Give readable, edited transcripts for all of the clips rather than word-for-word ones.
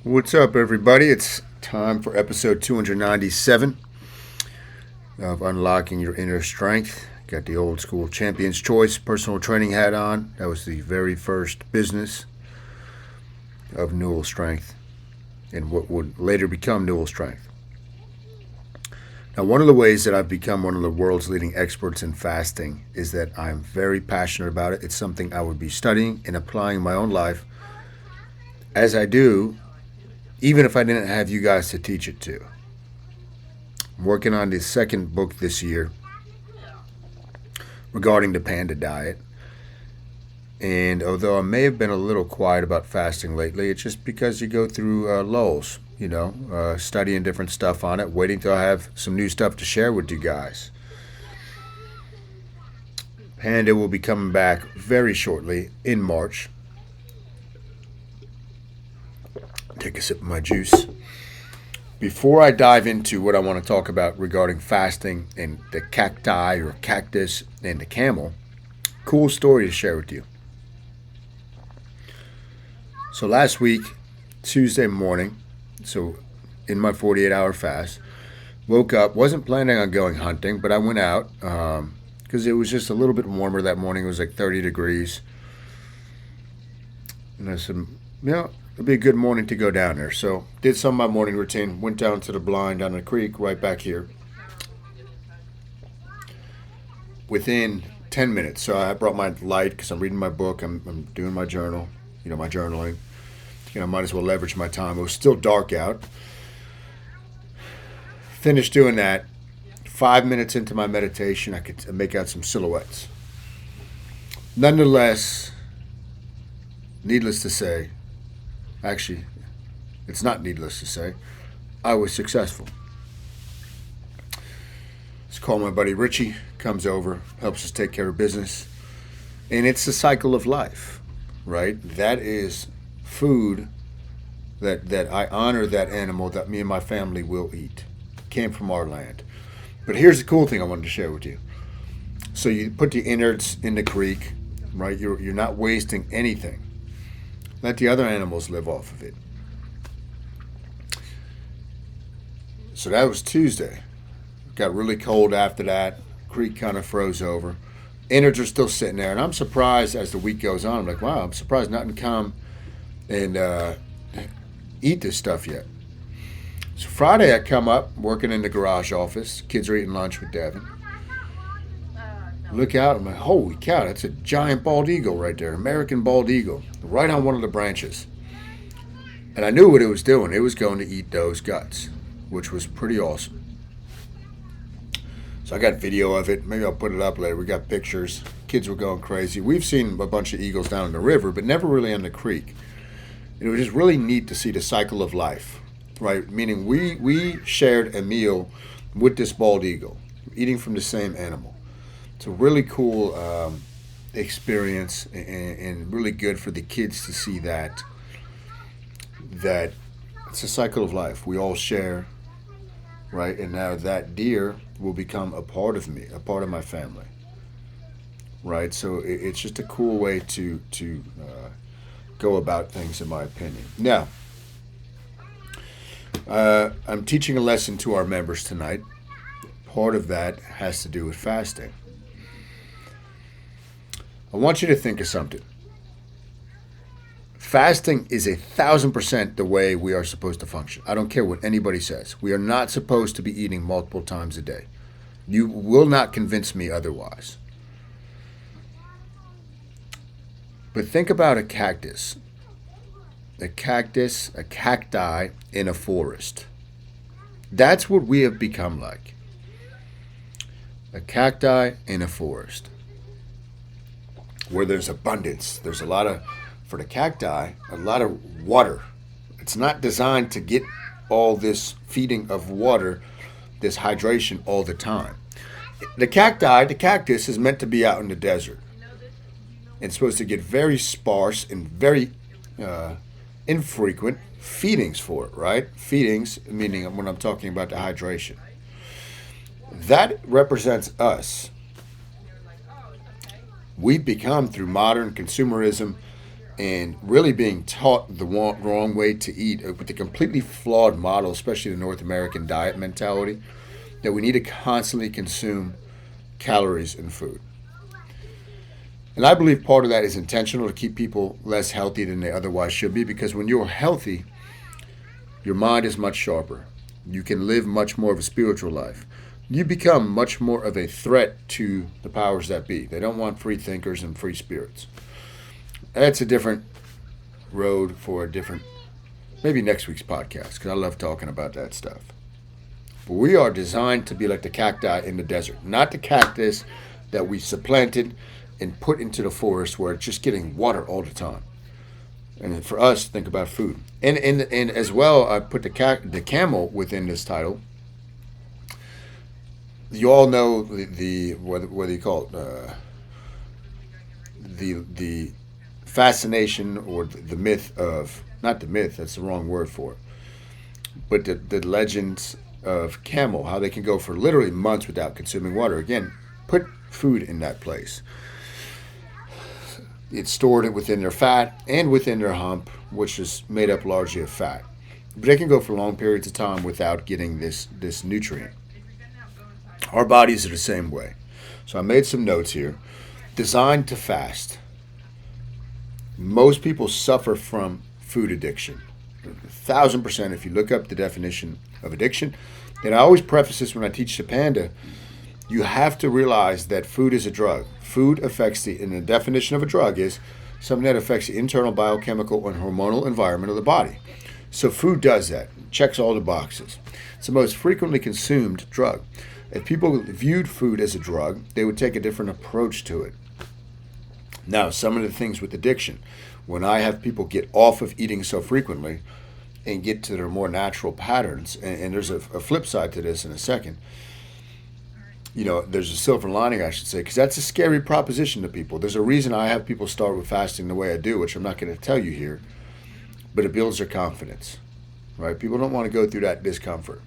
What's up, everybody? It's time for episode 297 of Unlocking Your Inner Strength. Got the old school Champion's Choice personal training hat on. That was the very first business of Newell Strength and what would later become Newell Strength. Now, one of the ways that I've become one of the world's leading experts in fasting is that I'm very passionate about it. It's something I would be studying and applying in my own life as I do, even if I didn't have you guys to teach it to. I'm working on the second book this year regarding the panda diet. And although I may have been a little quiet about fasting lately, it's just because you go through lulls, studying different stuff on it, waiting till I have some new stuff to share with you guys. Panda will be coming back very shortly in March. Take a sip of my juice. Before I dive into what I want to talk about regarding fasting and the cacti or cactus and the camel, cool story to share with you. So last week, Tuesday morning, so in my 48-hour fast, woke up, wasn't planning on going hunting, but I went out because it was just a little bit warmer that morning. It was like 30 degrees. And I said, it'd be a good morning to go down there. So did some of my morning routine, went down to the blind down the creek right back here. Within 10 minutes, so I brought my light because I'm reading my book, I'm doing my journal, my journaling. I might as well leverage my time. It was still dark out. Finished doing that. 5 minutes into my meditation, I could make out some silhouettes. Nonetheless, needless to say, actually, it's not needless to say, I was successful. Let's call my buddy Richie, comes over, helps us take care of business. And it's the cycle of life, right? That is food that I honor that animal that me and my family will eat. Came from our land. But here's the cool thing I wanted to share with you. So you put the innards in the creek, right? You're not wasting anything. Let the other animals live off of it. So that was Tuesday. Got really cold after that. Creek kind of froze over. Innards are still sitting there. And I'm surprised as the week goes on. I'm like, wow, I'm surprised nothing come and eat this stuff yet. So Friday I come up, working in the garage office. Kids are eating lunch with Devin. Look out, I'm like, holy cow, that's a giant bald eagle right there, American bald eagle, right on one of the branches. And I knew what it was doing. It was going to eat those guts, which was pretty awesome. So I got video of it. Maybe I'll put it up later. We got pictures. Kids were going crazy. We've seen a bunch of eagles down in the river, but never really on the creek. It was just really neat to see the cycle of life, right? Meaning we shared a meal with this bald eagle, eating from the same animal. It's a really cool experience and really good for the kids to see that it's a cycle of life. We all share, right? And now that deer will become a part of me, a part of my family, right? So it's just a cool way to go about things, in my opinion. Now, I'm teaching a lesson to our members tonight. Part of that has to do with fasting. I want you to think of something. Fasting is 1,000% the way we are supposed to function. I don't care what anybody says. We are not supposed to be eating multiple times a day. You will not convince me otherwise. But think about a cactus. A cacti in a forest. That's what we have become like. A cacti in a forest. Where there's abundance. There's for the cacti, a lot of water. It's not designed to get all this feeding of water, this hydration all the time. The cactus is meant to be out in the desert. It's supposed to get very sparse and very infrequent feedings for it, right? Feedings, meaning when I'm talking about the hydration. That represents us. We've become, through modern consumerism and really being taught the wrong way to eat with a completely flawed model, especially the North American diet mentality, that we need to constantly consume calories in food. And I believe part of that is intentional to keep people less healthy than they otherwise should be, because when you're healthy, your mind is much sharper. You can live much more of a spiritual life. You become much more of a threat to the powers that be. They don't want free thinkers and free spirits. That's a different road for a different, maybe next week's podcast, because I love talking about that stuff. But we are designed to be like the cacti in the desert, not the cactus that we supplanted and put into the forest where it's just getting water all the time. And for us, think about food. And as well, I put the camel within this title. You all know the what do you call it? The fascination, or the myth of, not the myth, that's the wrong word for it, but the legends of camel, how they can go for literally months without consuming water. Again, put food in that place. It's stored within their fat and within their hump, which is made up largely of fat. But they can go for long periods of time without getting this nutrient. Our bodies are the same way. So I made some notes here. Designed to fast. Most people suffer from food addiction. 1,000%, if you look up the definition of addiction. And I always preface this when I teach the Panda. You have to realize that food is a drug. Food affects and the definition of a drug is something that affects the internal biochemical and hormonal environment of the body. So food does that, checks all the boxes. It's the most frequently consumed drug. If people viewed food as a drug, they would take a different approach to it. Now, some of the things with addiction, when I have people get off of eating so frequently and get to their more natural patterns, and there's a flip side to this in a second, there's a silver lining, I should say, because that's a scary proposition to people. There's a reason I have people start with fasting the way I do, which I'm not going to tell you here, but it builds their confidence, right? People don't want to go through that discomfort.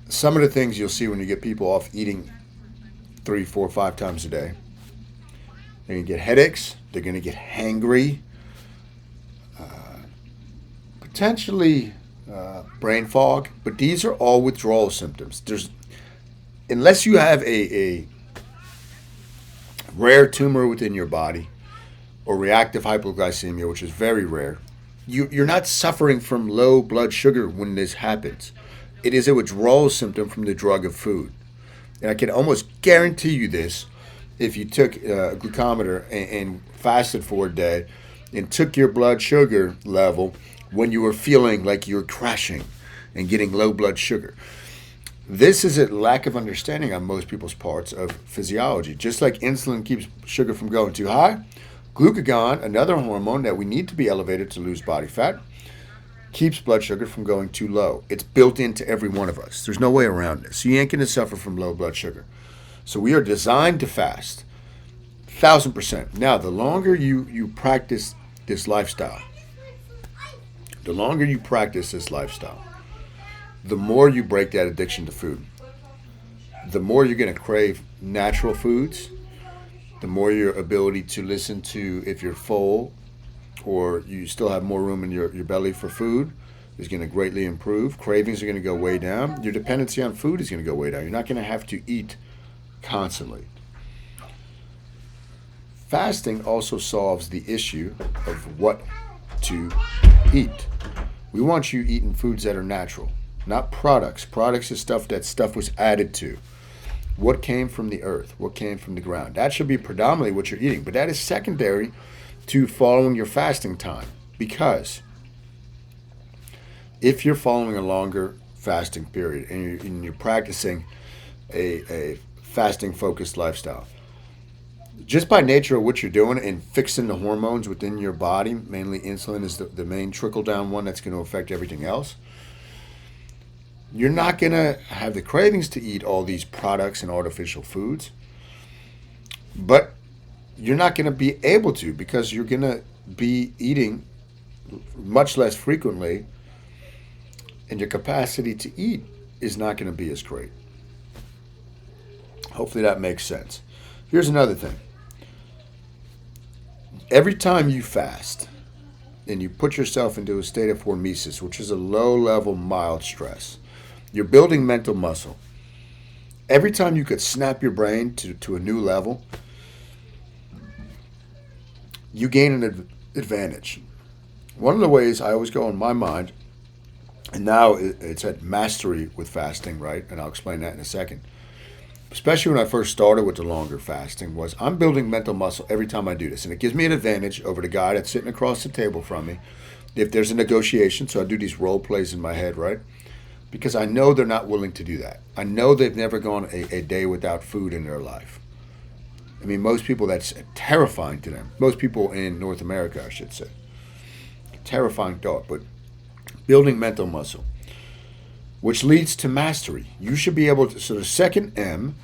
Some of the things you'll see when you get people off eating 3, 4, 5 times a day, they're going to get headaches, they're going to get hangry, potentially brain fog, but these are all withdrawal symptoms. Unless you have a rare tumor within your body or reactive hypoglycemia, which is very rare, you're not suffering from low blood sugar when this happens. It is a withdrawal symptom from the drug of food. And I can almost guarantee you this, if you took a glucometer and fasted for a day and took your blood sugar level when you were feeling like you're crashing and getting low blood sugar. This is a lack of understanding on most people's parts of physiology. Just like insulin keeps sugar from going too high, glucagon, another hormone that we need to be elevated to lose body fat, keeps blood sugar from going too low. It's built into every one of us. There's no way around this. So you ain't going to suffer from low blood sugar. So we are designed to fast, 1,000%. Now, the longer you practice this lifestyle, the more you break that addiction to food. The more you're going to crave natural foods, the more your ability to listen to if you're full or you still have more room in your belly for food is going to greatly improve. Cravings are going to go way down. Your dependency on food is going to go way down. You're not going to have to eat constantly. Fasting also solves the issue of what to eat. We want you eating foods that are natural, not products. Products is stuff was added to. What came from the earth? What came from the ground? That should be predominantly what you're eating, but that is secondary to following your fasting time. Because if you're following a longer fasting period and you're practicing a fasting-focused lifestyle, just by nature of what you're doing and fixing the hormones within your body, mainly insulin is the main trickle-down one that's going to affect everything else, you're not going to have the cravings to eat all these products and artificial foods. But you're not going to be able to, because you're going to be eating much less frequently, and your capacity to eat is not going to be as great. Hopefully that makes sense. Here's another thing. Every time you fast and you put yourself into a state of hormesis, which is a low-level mild stress, you're building mental muscle. Every time you could snap your brain to a new level, you gain an advantage. One of the ways I always go in my mind, and now it's at mastery with fasting, right? And I'll explain that in a second. Especially when I first started with the longer fasting, was I'm building mental muscle every time I do this. And it gives me an advantage over the guy that's sitting across the table from me. If there's a negotiation, so I do these role plays in my head, right? Because I know they're not willing to do that. I know they've never gone a day without food in their life. I mean, most people, that's terrifying to them. Most people in North America, I should say. Terrifying thought, but building mental muscle, which leads to mastery. You should be able to, so the second M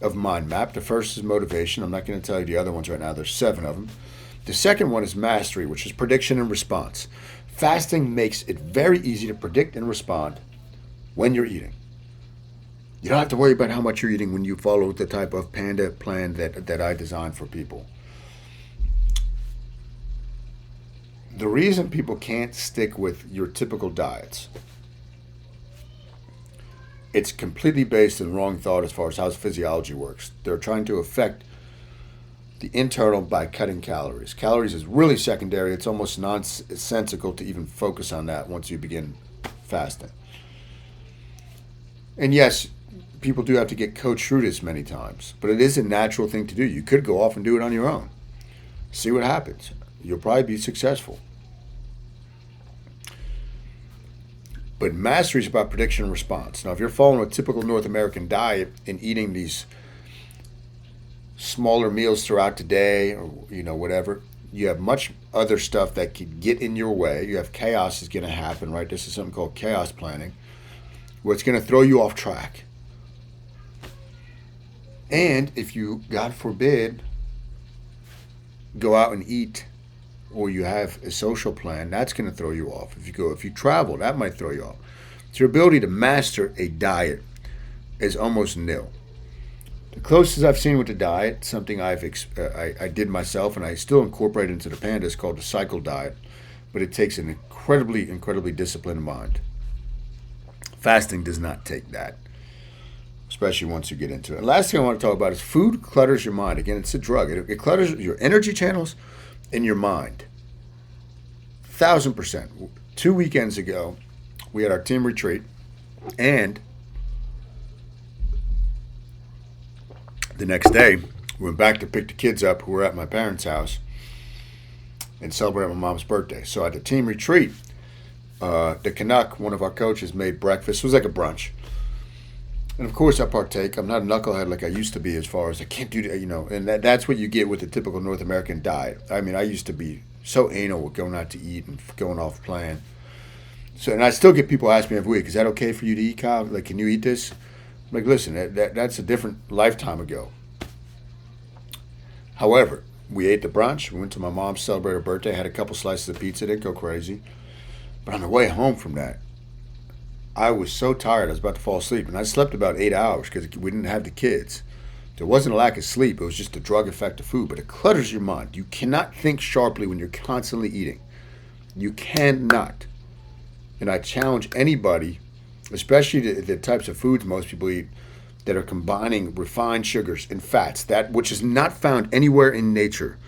of mind map, the first is motivation. I'm not going to tell you the other ones right now. There's 7 of them. The second one is mastery, which is prediction and response. Fasting makes it very easy to predict and respond when you're eating. You don't have to worry about how much you're eating when you follow the type of panda plan that I designed for people. The reason people can't stick with your typical diets, it's completely based on wrong thought as far as how physiology works. They're trying to affect the internal by cutting calories. Calories is really secondary. It's almost nonsensical to even focus on that once you begin fasting. And yes, people do have to get coached through this many times, but it is a natural thing to do. You could go off and do it on your own. See what happens. You'll probably be successful. But mastery is about prediction and response. Now, if you're following a typical North American diet and eating these smaller meals throughout the day, or whatever, you have much other stuff that could get in your way. You have chaos is going to happen, right? This is something called chaos planning, where it's going to throw you off track. And if you, God forbid, go out and eat, or you have a social plan, that's going to throw you off. If you travel, that might throw you off. So your ability to master a diet is almost nil. The closest I've seen with the diet, something I did myself, and I still incorporate into the panda, is called the cycle diet, but it takes an incredibly disciplined mind. Fasting does not take that, especially once you get into it. And last thing I want to talk about is food clutters your mind. Again, it's a drug. It clutters your energy channels in your mind. 1,000%. 2 weekends ago, we had our team retreat, and the next day, we went back to pick the kids up who were at my parents' house and celebrate my mom's birthday. So at the team retreat, the Canuck, one of our coaches, made breakfast. It was like a brunch. And of course I partake. I'm not a knucklehead like I used to be, as far as I can't do that, and that's what you get with the typical North American diet. I mean, I used to be so anal with going out to eat and going off plan. So, and I still get people ask me every week, is that okay for you to eat, Kyle? Like, can you eat this? I'm like, listen, that's a different lifetime ago. However, we ate the brunch. We went to my mom, celebrate her birthday, had a couple slices of pizza, didn't go crazy. But on the way home from that, I was so tired, I was about to fall asleep. And I slept about 8 hours because we didn't have the kids. There wasn't a lack of sleep. It was just the drug effect of food. But it clutters your mind. You cannot think sharply when you're constantly eating. You cannot. And I challenge anybody, especially the types of foods most people eat, that are combining refined sugars and fats, that which is not found anywhere in nature.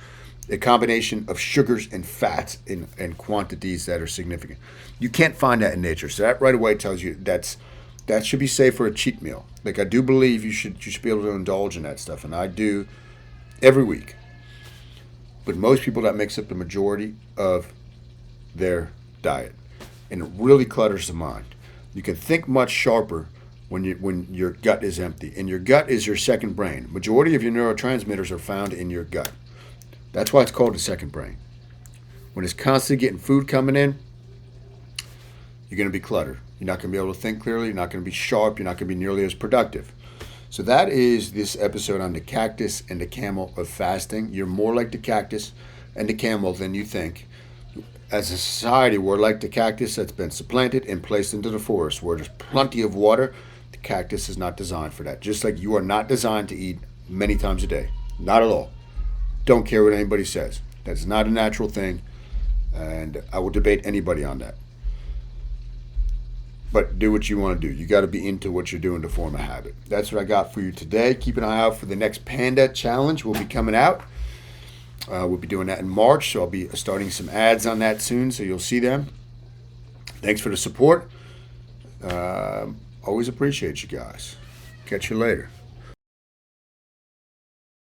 A combination of sugars and fats in quantities that are significant. You can't find that in nature. So that right away tells you that should be safe for a cheat meal. Like, I do believe you should be able to indulge in that stuff, and I do every week. But most people, that makes up the majority of their diet, and it really clutters the mind. You can think much sharper when your gut is empty, and your gut is your second brain. Majority of your neurotransmitters are found in your gut. That's why it's called the second brain. When it's constantly getting food coming in, you're going to be cluttered. You're not going to be able to think clearly. You're not going to be sharp. You're not going to be nearly as productive. So that is this episode on the cactus and the camel of fasting. You're more like the cactus and the camel than you think. As a society, we're like the cactus that's been supplanted and placed into the forest where there's plenty of water. The cactus is not designed for that. Just like you are not designed to eat many times a day. Not at all. Don't care what anybody says. That's not a natural thing, and I will debate anybody on that. But do what you want to do. You got to be into what you're doing to form a habit. That's what I got for you today. Keep an eye out for the next Panda Challenge. Will be coming out. We'll be doing that in March, so I'll be starting some ads on that soon, so you'll see them. Thanks for the support. Always appreciate you guys. Catch you later.